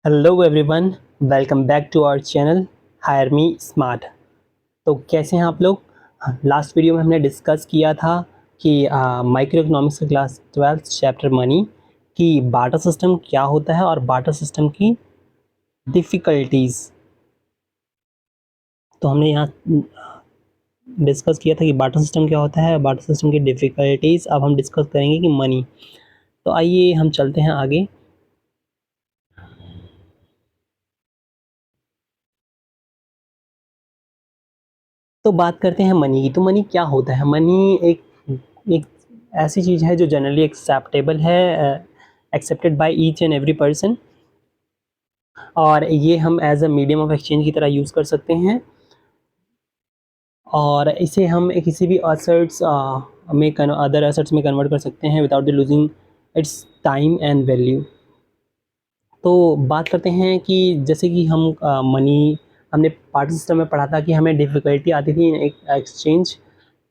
Hello everyone, welcome back to our channel Hire Me Smart. तो कैसे हैं आप लोग। लास्ट वीडियो में हमने डिस्कस किया था कि माइक्रो इकोनॉमिक्स का क्लास 12 चैप्टर मनी की बार्टर सिस्टम क्या होता है और बार्टर सिस्टम की डिफ़िकल्टीज़। तो हमने यहाँ डिस्कस किया था कि बार्टर सिस्टम क्या होता है, बार्टर सिस्टम की डिफ़िकल्टीज़। अब हम डिस्कस करेंगे कि मनी। तो आइए हम चलते हैं आगे। तो बात करते हैं मनी की। तो मनी क्या होता है। मनी एक एक ऐसी चीज़ है जो जनरली एक्सेप्टेबल है, accepted by each and every person, और ये हम as a medium of exchange की तरह यूज़ कर सकते हैं। और इसे हम किसी भी असेट्स में अदर असेट्स में कन्वर्ट कर सकते हैं without the losing its time and value. तो बात करते हैं कि जैसे कि हम मनी, हमने पार्ट सिस्टम में पढ़ा था कि हमें डिफ़िकल्टी आती थी एक एक्सचेंज।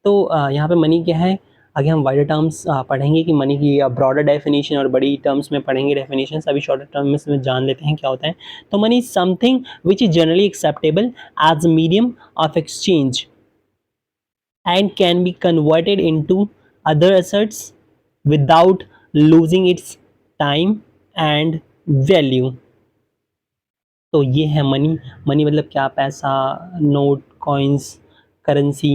तो यहाँ पे मनी क्या है। आगे हम वाइडर टर्म्स पढ़ेंगे कि मनी की ब्रॉडर डेफिनेशन, और बड़ी टर्म्स में पढ़ेंगे डेफिनेशन। अभी शॉर्टर टर्म्स में जान लेते हैं क्या होता है। तो money is something which is generally acceptable as a medium of exchange and can be converted into other assets without losing its time and value। तो ये है मनी। मनी मतलब क्या, पैसा, नोट, कॉइन्स, करेंसी,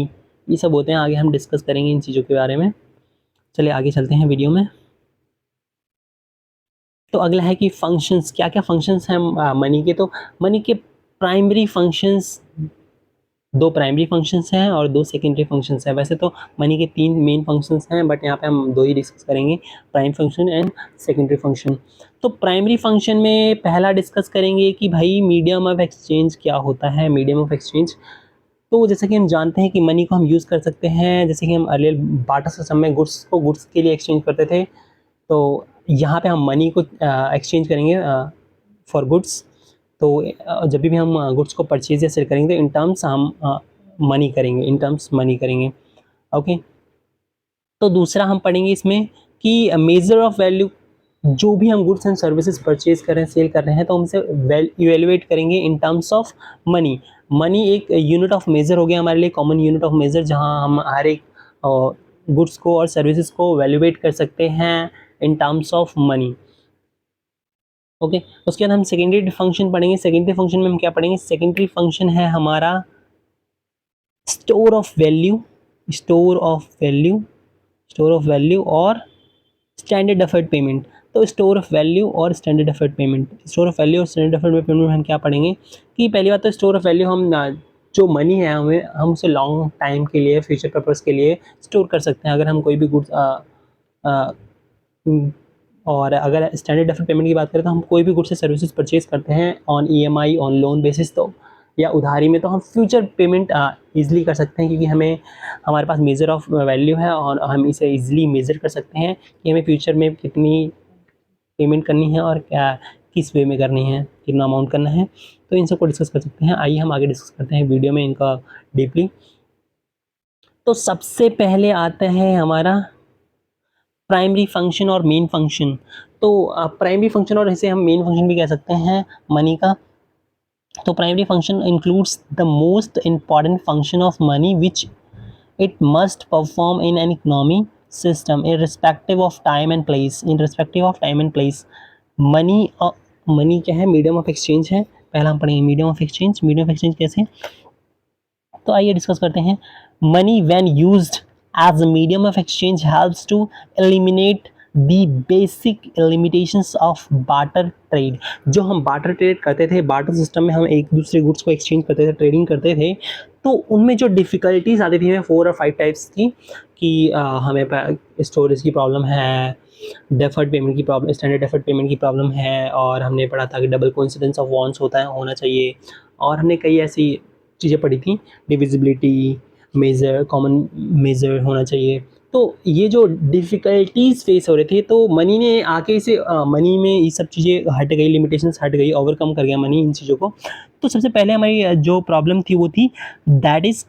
ये सब होते हैं। आगे हम डिस्कस करेंगे इन चीज़ों के बारे में। चलिए आगे चलते हैं वीडियो में। तो अगला है कि फंक्शंस, क्या क्या फंक्शंस हैं मनी के। तो मनी के प्राइमरी फंक्शंस, दो प्राइमरी फंक्शंस हैं और दो सेकेंडरी फंक्शंस हैं। वैसे तो मनी के तीन मेन फंक्शंस हैं, बट यहाँ पे हम दो ही डिस्कस करेंगे, prime function and secondary function. तो प्राइमरी फंक्शन में पहला डिस्कस करेंगे कि भाई मीडियम ऑफ एक्सचेंज क्या होता है। मीडियम ऑफ एक्सचेंज, तो जैसे कि हम जानते हैं कि मनी को हम यूज़ कर सकते हैं, जैसे कि हम अर्लियर बार्टर सिस्टम में गुड्स को गुड्स के लिए एक्सचेंज करते थे। तो यहाँ पे हम मनी को एक्सचेंज करेंगे फॉर गुड्स। तो जब भी हम गुड्स को परचेज या सेल करेंगे तो इन टर्म्स हम मनी करेंगे, इन टर्म्स मनी करेंगे। ओके। तो दूसरा हम पढ़ेंगे इसमें कि मेजर ऑफ वैल्यू, जो भी हम गुड्स एंड सर्विसेज परचेज कर रहे हैं, सेल कर रहे हैं, तो हमसे इवेल्युएट करेंगे इन टर्म्स ऑफ मनी। मनी एक यूनिट ऑफ मेजर हो गया हमारे लिए, कॉमन यूनिट ऑफ मेजर, जहां हम हर एक गुड्स को और सर्विसेज को वैल्यूएट कर सकते हैं in terms of money. Okay. उसके बाद हम सेकेंडरी फंक्शन पढ़ेंगे। सेकेंडरी फंक्शन में हम क्या पढ़ेंगे। सेकेंडरी फंक्शन है हमारा store of value, store of value, store of value और स्टैंडर्ड डफर्ड पेमेंट। तो स्टोर ऑफ वैल्यू और standard deferred payment, store of value और स्टैंडर्ड डफर्ड पेमेंट में हम क्या पढ़ेंगे कि पहली बात तो स्टोर ऑफ वैल्यू, हम जो मनी है हम उसे लॉन्ग टाइम के लिए, फ्यूचर पर्पज़ के लिए स्टोर कर सकते हैं। अगर हम कोई भी गुड्स और अगर स्टैंडर्ड डफर्ड पेमेंट की बात करें तो हम कोई भी गुड्स या सर्विसेज परचेज करते हैं on EMI, on loan basis, तो या उधारी में, तो हम फ्यूचर पेमेंट ईजिली कर सकते हैं, क्योंकि हमें हमारे पास मेजर ऑफ वैल्यू है और हम इसे ईजिली मेज़र कर सकते हैं कि हमें फ्यूचर में कितनी पेमेंट करनी है और क्या, किस वे में करनी है, कितना अमाउंट करना है। तो इन सबको डिस्कस कर सकते हैं। आइए हम आगे डिस्कस करते हैं वीडियो में इनका डीपली। तो सबसे पहले आता है हमारा प्राइमरी फंक्शन और मेन फंक्शन। तो प्राइमरी फंक्शन, और इसे हम मेन फंक्शन भी कह सकते हैं मनी का। तो primary function includes the most important function of money which it must perform in an economy system irrespective of time and place, irrespective of time and place। Money, money क्या है, medium of exchange है। पहला हम पढ़ेंगे medium of exchange. Medium of exchange कैसे, तो आइए discuss करते हैं। Money when used as a medium of exchange helps to eliminate the basic limitations of barter trade. जो हम बार्टर ट्रेड करते थे, बार्टर सिस्टम में हम एक दूसरे गुड्स को एक्सचेंज करते थे, ट्रेडिंग करते थे, तो उनमें जो डिफ़िकल्टीज आती थी, हमें 4 और 5 टाइप्स थी कि हमें स्टोरेज की प्रॉब्लम है, डेफर्ड पेमेंट की प्रॉब्लम, स्टैंडर्ड डेफर्ड पेमेंट की प्रॉब्लम है, और हमने पढ़ा था कि डबल कोइंसिडेंस ऑफ वॉन्ट्स होना चाहिए, और हमने कई ऐसी चीज़ें पढ़ी थी, डिविजिबिलिटी, मेजर, कॉमन मेजर होना चाहिए। तो ये जो डिफ़िकल्टीज़ फेस हो रही थी, तो मनी ने आके इसे मनी में ये सब चीज़ें हट गई, लिमिटेशंस हट गई, ओवरकम कर गया मनी इन चीज़ों को। तो सबसे पहले हमारी जो प्रॉब्लम थी वो थी that is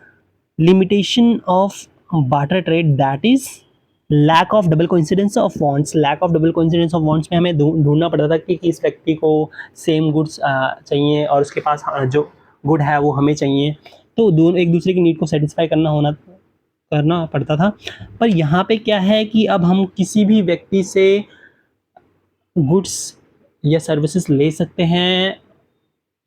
limitation of barter trade, that is lack of double coincidence of wants, lack of double coincidence of wants में हमें ढूंढना पड़ता था कि इस व्यक्ति को सेम गुड्स चाहिए और उसके पास जो गुड है वो हमें चाहिए, तो दोनों एक दूसरे की नीड को सेटिस्फाई करना पड़ता था। पर यहाँ पे क्या है कि अब हम किसी भी व्यक्ति से गुड्स या सर्विसेज ले सकते हैं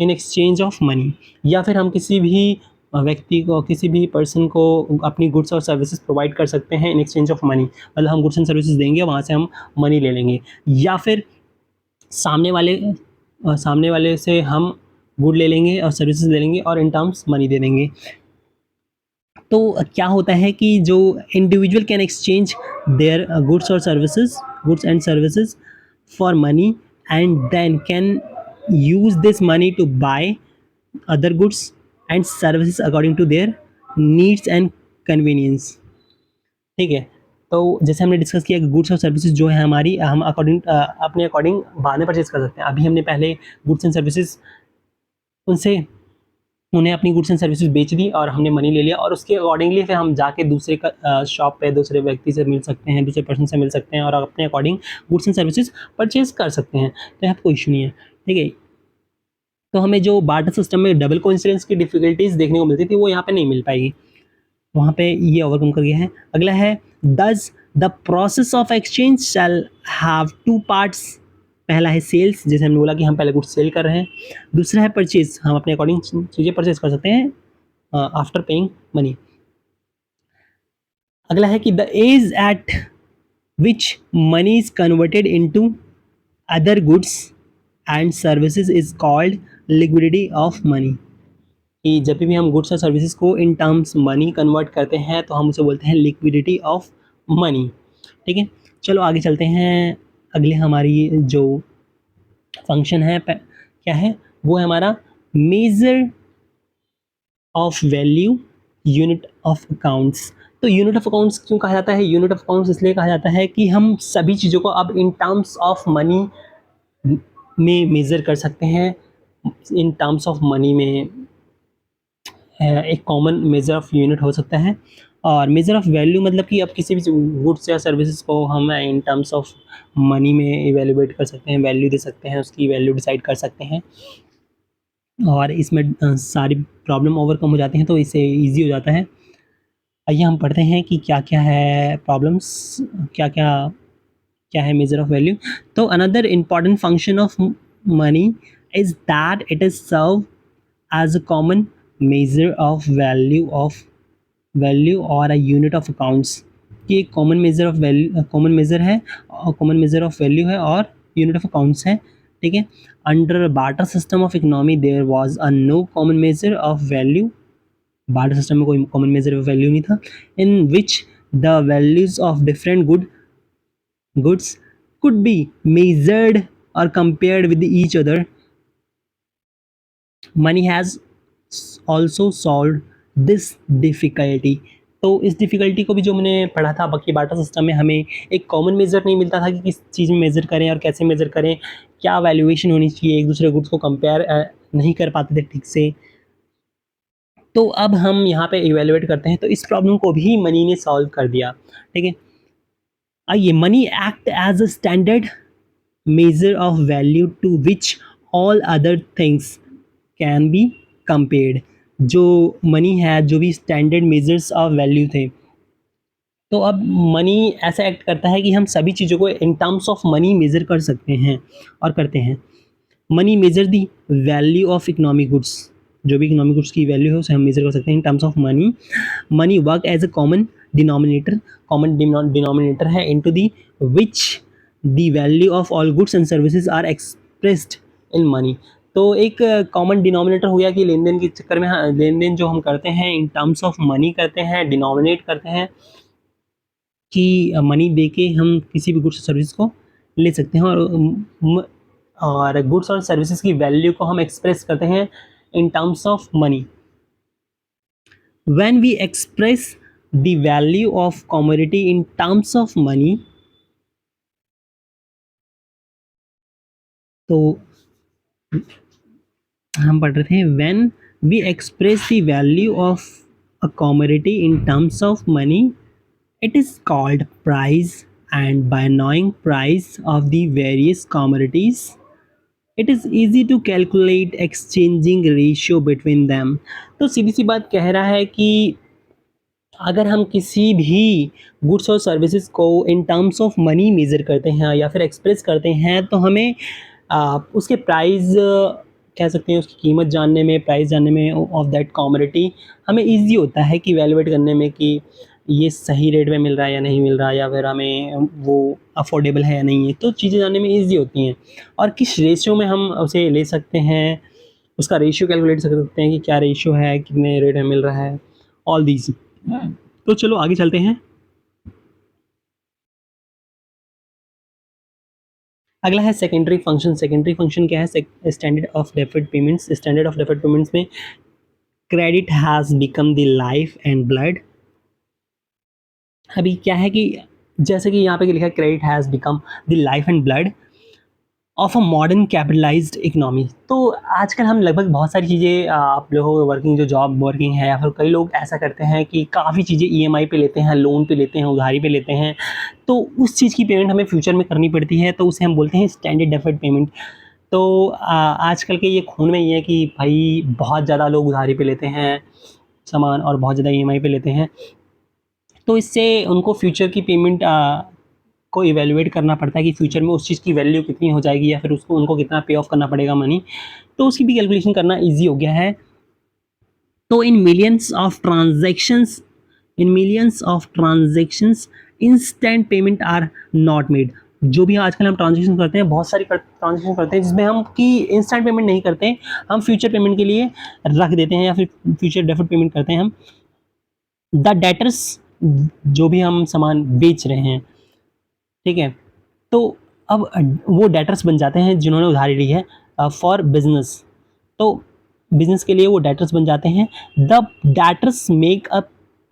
इन एक्सचेंज ऑफ मनी, या फिर हम किसी भी व्यक्ति को, किसी भी पर्सन को अपनी गुड्स और सर्विसेज प्रोवाइड कर सकते हैं इन एक्सचेंज ऑफ मनी। मतलब हम गुड्स एंड सर्विसेज देंगे, वहाँ से हम मनी ले लेंगे, या फिर सामने वाले से हम गुड ले लेंगे और सर्विसेज ले लेंगे और इन टर्म्स मनी दे देंगे। तो क्या होता है कि जो individual can exchange their goods and services for money and then can use this money to buy other goods and services according to their needs and convenience। ठीक है, तो जैसे हमने डिस्कस किया कि गुड्स और सर्विसेज जो है हमारी, हम अपने अकॉर्डिंग बाद में परचेज कर सकते हैं। अभी हमने पहले गुड्स एंड सर्विसेज उन्हें अपनी गुड्स एंड सर्विसेज बेच दी और हमने मनी ले लिया, और उसके अकॉर्डिंगली फिर हम जाके दूसरे शॉप पे दूसरे व्यक्ति से मिल सकते हैं, दूसरे पर्सन से मिल सकते हैं और अपने according goods and services purchase कर सकते हैं। तो यहाँ कोई इशू नहीं है। ठीक है, तो हमें जो बार्टर सिस्टम में डबल कोइंसिडेंस की डिफिकल्टीज देखने को मिलती थी वो यहाँ पे नहीं मिल पाएगी, वहाँ पे ये ओवरकम कर गया है। अगला है दस the process of exchange shall have two parts. पहला है सेल्स, जैसे हमने बोला कि हम पहले गुड्स सेल कर रहे हैं। दूसरा है परचेज, हम अपने अकॉर्डिंग चीज़ें परचेज कर सकते हैं आफ्टर पेइंग मनी। अगला है कि the ease at which money is converted into other goods and services is called liquidity of money. कि जब भी हम गुड्स और सर्विसेज को इन टर्म्स मनी कन्वर्ट करते हैं तो हम उसे बोलते हैं लिक्विडिटी ऑफ मनी। ठीक है, चलो आगे चलते हैं। अगले हमारी जो फंक्शन है क्या है, वो है हमारा major of value unit of accounts. तो यूनिट ऑफ अकाउंट्स क्यों कहा जाता है? यूनिट ऑफ अकाउंट्स इसलिए कहा जाता है कि हम सभी चीज़ों को अब इन टर्म्स ऑफ मनी में मेज़र कर सकते हैं। इन टर्म्स ऑफ मनी में एक कॉमन मेज़र ऑफ यूनिट हो सकता है, और मेज़र ऑफ वैल्यू मतलब कि अब किसी भी गुड्स या सर्विसेज को हम इन टर्म्स ऑफ मनी में इवेल्युएट कर सकते हैं, वैल्यू दे सकते हैं, उसकी वैल्यू डिसाइड कर सकते हैं, और इसमें सारी प्रॉब्लम ओवरकम हो जाती हैं, तो इससे ईजी हो जाता है। आइए हम पढ़ते हैं कि क्या क्या है प्रॉब्लम्स, क्या क्या है मेजर ऑफ वैल्यू। तो another important function of money is that it is serve as a common measure of value और अ यूनिट ऑफ अकाउंट्स। कि एक common measure of value, common measure है, कॉमन मेजर ऑफ वैल्यू है और unit of accounts है। ठीक है, under barter system of economy there was a no common measure of value. Barter system में कोई कॉमन मेजर ऑफ वैल्यू नहीं था। In which the values of different goods could be measured or compared with each other. Money has also solved this difficulty। तो इस difficulty को भी जो मैंने पढ़ा था, बाकी बार्टर सिस्टम में हमें एक कॉमन मेज़र नहीं मिलता था कि किस चीज़ में मेज़र करें और कैसे मेज़र करें, क्या वैल्यूएशन होनी चाहिए, एक दूसरे गुड्स को कंपेयर नहीं कर पाते थे ठीक से। तो अब हम यहाँ पे इवेलुएट करते हैं, तो इस प्रॉब्लम को भी मनी ने सॉल्व कर दिया। ठीक है, आइए, money act as a standard measure of value to which all other things can be compared. जो मनी है, जो भी स्टैंडर्ड मेजर्स ऑफ वैल्यू थे, तो अब मनी ऐसा एक्ट करता है कि हम सभी चीज़ों को इन टर्म्स ऑफ मनी मेज़र कर सकते हैं और करते हैं। Money measure the value of economic goods, जो भी इकोनॉमिक गुड्स की वैल्यू है उसे हम मेज़र कर सकते हैं in terms of money. Money work as a common denominator है into the which the value of all goods and services are expressed in money. तो एक कॉमन डिनोमिनेटर हो गया कि लेन देन के चक्कर में लेन देन जो हम करते हैं इन टर्म्स ऑफ मनी करते हैं, डिनोमिनेट करते हैं, कि मनी दे के हम किसी भी गुड्स सर्विस को ले सकते हैं, और गुड्स और सर्विसेज की वैल्यू को हम एक्सप्रेस करते हैं in terms of money. When we express the value of commodity in terms of money, तो हम पढ़ रहे थे, when we express the value of a commodity in terms of money It is called price, and by knowing price of the various commodities, it is easy to calculate exchanging ratio between them. तो सीधी सी बात कह रहा है कि अगर हम किसी भी गुड्स और सर्विसेज को इन टर्म्स ऑफ मनी मेज़र करते हैं या फिर एक्सप्रेस करते हैं, तो हमें उसके प्राइस कह सकते हैं, उसकी कीमत जानने में, प्राइस जानने में ऑफ दैट कमोडिटी हमें ईज़ी होता है कि वैल्यूएट करने में कि ये सही रेट में मिल रहा है या नहीं मिल रहा है, या फिर हमें वो अफोर्डेबल है या नहीं है। तो चीज़ें जानने में ईज़ी होती हैं, और किस रेशियो में हम उसे ले सकते हैं, उसका रेशियो कैलकुलेट कर सकते हैं कि क्या रेशियो है, कितने रेट में मिल रहा है, ऑल दीज़। तो चलो आगे चलते हैं। अगला है सेकेंडरी फंक्शन। सेकेंडरी फंक्शन क्या है? Standard of deferred payments. Standard of deferred payments में credit has become the life and blood. अभी क्या है कि जैसे कि यहाँ पे लिखा है, credit has become the life and blood of a modern capitalised economy. तो आजकल हम लगभग बहुत सारी चीज़ें, आप लोगों वर्किंग जो जॉब वर्किंग है, या फिर कई लोग ऐसा करते हैं कि काफ़ी चीज़ें ईएमआई पे लेते हैं, लोन पे लेते हैं, उधारी पे लेते हैं। तो उस चीज़ की पेमेंट हमें फ्यूचर में करनी पड़ती है, तो उसे हम बोलते हैं स्टैंडर्ड डेफर्ड पेमेंट। तो आजकल के ये खून में ये है कि भाई बहुत ज़्यादा लोग उधारी पे लेते हैं सामान, और बहुत ज़्यादा ईएमआई पे लेते हैं। तो इससे उनको फ्यूचर की पेमेंट को इवैल्यूएट करना पड़ता है कि फ्यूचर में उस चीज़ की वैल्यू कितनी हो जाएगी, या फिर उसको उनको कितना पे ऑफ करना पड़ेगा मनी। तो उसकी भी कैलकुलेशन करना ईजी हो गया है। तो in millions of transactions instant payment are not made. जो भी आजकल हम ट्रांजेक्शन करते हैं, बहुत सारी ट्रांजेक्शन करते हैं जिसमें हम कि इंस्टेंट पेमेंट नहीं करते, हम फ्यूचर पेमेंट के लिए रख देते हैं, या फिर फ्यूचर डेफर्ड पेमेंट करते हैं हम। द डेटर्स, जो भी हम सामान बेच रहे हैं, ठीक है, तो अब वो डेटर्स बन जाते हैं जिन्होंने उधारी ली है फॉर बिजनेस। तो बिजनेस के लिए वो डेटर्स बन जाते हैं। The debtors make a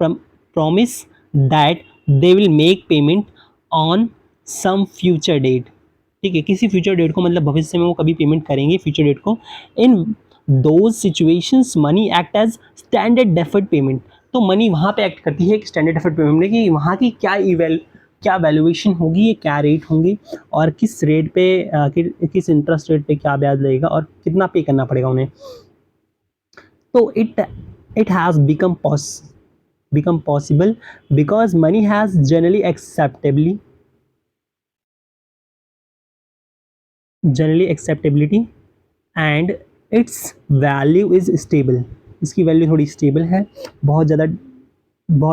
promise that they will make payment on some future date. ठीक है, किसी फ्यूचर डेट को, मतलब भविष्य में वो कभी पेमेंट करेंगे फ्यूचर डेट को। In those situations money act as standard deferred payment. तो मनी वहाँ पे एक्ट करती है कि स्टैंडर्ड डेफर्ड पेमेंट में, कि वहाँ की क्या वैल्यूएशन होगी, ये क्या रेट होंगे, और किस रेट पे किस इंटरेस्ट रेट पे क्या ब्याज लगेगा, और कितना पे करना पड़ेगा उन्हें। तो it has become possible because money has generally acceptability and it's value is stable. इसकी वैल्यू थोड़ी स्टेबल है, बहुत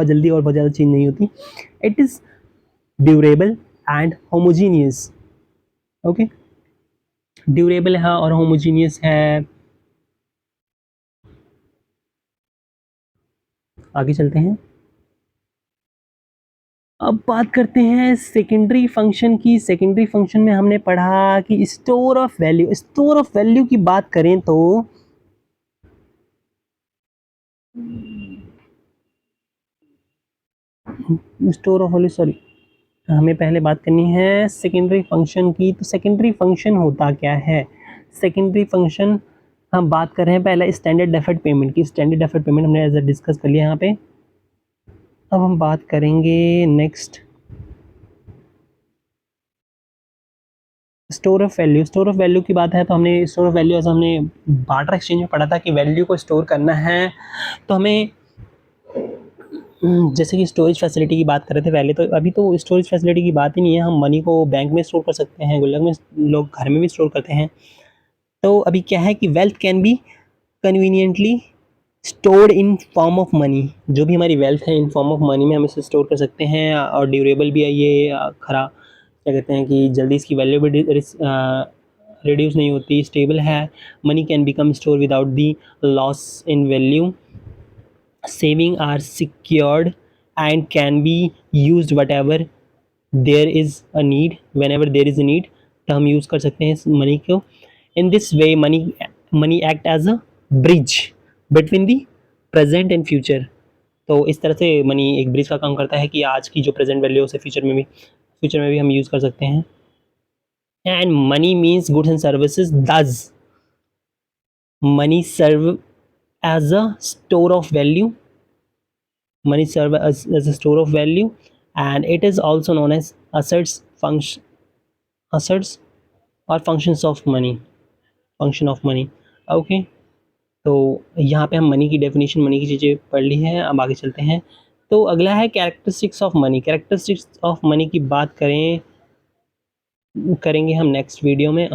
जल्दी और बहुत ज़्यादा चेंज नहीं होती। It is durable and homogeneous. Okay, durable है और होमोजीनियस है। आगे चलते हैं। अब बात करते हैं सेकेंडरी फंक्शन की। सेकेंडरी फंक्शन में हमने पढ़ा कि स्टोर ऑफ वैल्यू की बात करें तो स्टोर ऑफ वैल्यू, सॉरी, हमें पहले बात करनी है सेकेंडरी फंक्शन की। तो सेकेंडरी फंक्शन होता क्या है? सेकेंडरी फंक्शन हम बात कर रहे हैं पहला स्टैंडर्ड डेफर्ड पेमेंट की। स्टैंडर्ड डेफर्ड पेमेंट हमने एज डिस्कस कर लिया यहाँ पे। अब हम बात करेंगे next store of value. Store of value की बात है तो हमने स्टोर ऑफ वैल्यू, ऐसा हमने बार्टर एक्सचेंज में पढ़ा था कि वैल्यू को स्टोर करना है तो हमें जैसे कि स्टोरेज फैसिलिटी की बात कर रहे थे पहले, तो अभी तो स्टोरेज फैसिलिटी की बात ही नहीं है। हम मनी को बैंक में स्टोर कर सकते हैं, गुल्लक में, लोग घर में भी स्टोर करते हैं। तो अभी क्या है कि wealth can be conveniently stored in form of money. जो भी हमारी वेल्थ है इन फॉर्म ऑफ मनी में हम इसे स्टोर कर सकते हैं, और ड्यूरेबल भी है ये। खरा क्या कहते हैं कि जल्दी इसकी वैल्यू भी रिड्यूस नहीं होती, स्टेबल है। Money can become store without the loss in value. Saving are secured and can be used whatever there is a need, whenever there is a need, तो हम यूज़ कर सकते हैं इस मनी को। In this way money act as a bridge between the present and future. तो इस तरह से मनी एक ब्रिज का काम करता है कि आज की जो प्रेजेंट वैल्यू है उसे फ्यूचर में भी हम यूज़ कर सकते हैं। And money means goods and services, thus money serve as a store of value, money serve as a store of value, and it is also known as assets or functions of money, function of money. Okay, तो यहाँ पे हम money की definition, money की चीज़ें पढ़ ली हैं, अब आगे चलते हैं। तो अगला है characteristics of money. Characteristics of money की बात करेंगे हम नेक्स्ट वीडियो में।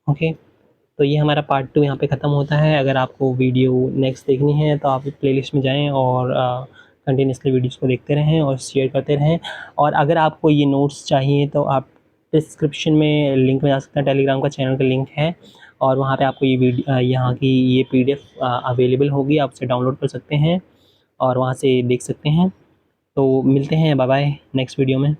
ओके, तो ये हमारा पार्ट 2 यहाँ पे ख़त्म होता है। अगर आपको वीडियो नेक्स्ट देखनी है तो आप प्लेलिस्ट में जाएँ और कंटिन्यूअसली वीडियोज़ को देखते रहें और शेयर करते रहें। और अगर आपको ये नोट्स चाहिए तो आप डिस्क्रिप्शन में लिंक में जा सकते हैं, टेलीग्राम का चैनल का लिंक है और वहाँ पे आपको यहाँ की ये PDF अवेलेबल होगी, आप उसे डाउनलोड कर सकते हैं और वहाँ से देख सकते हैं। तो मिलते हैं, बाय बाय नेक्स्ट वीडियो में।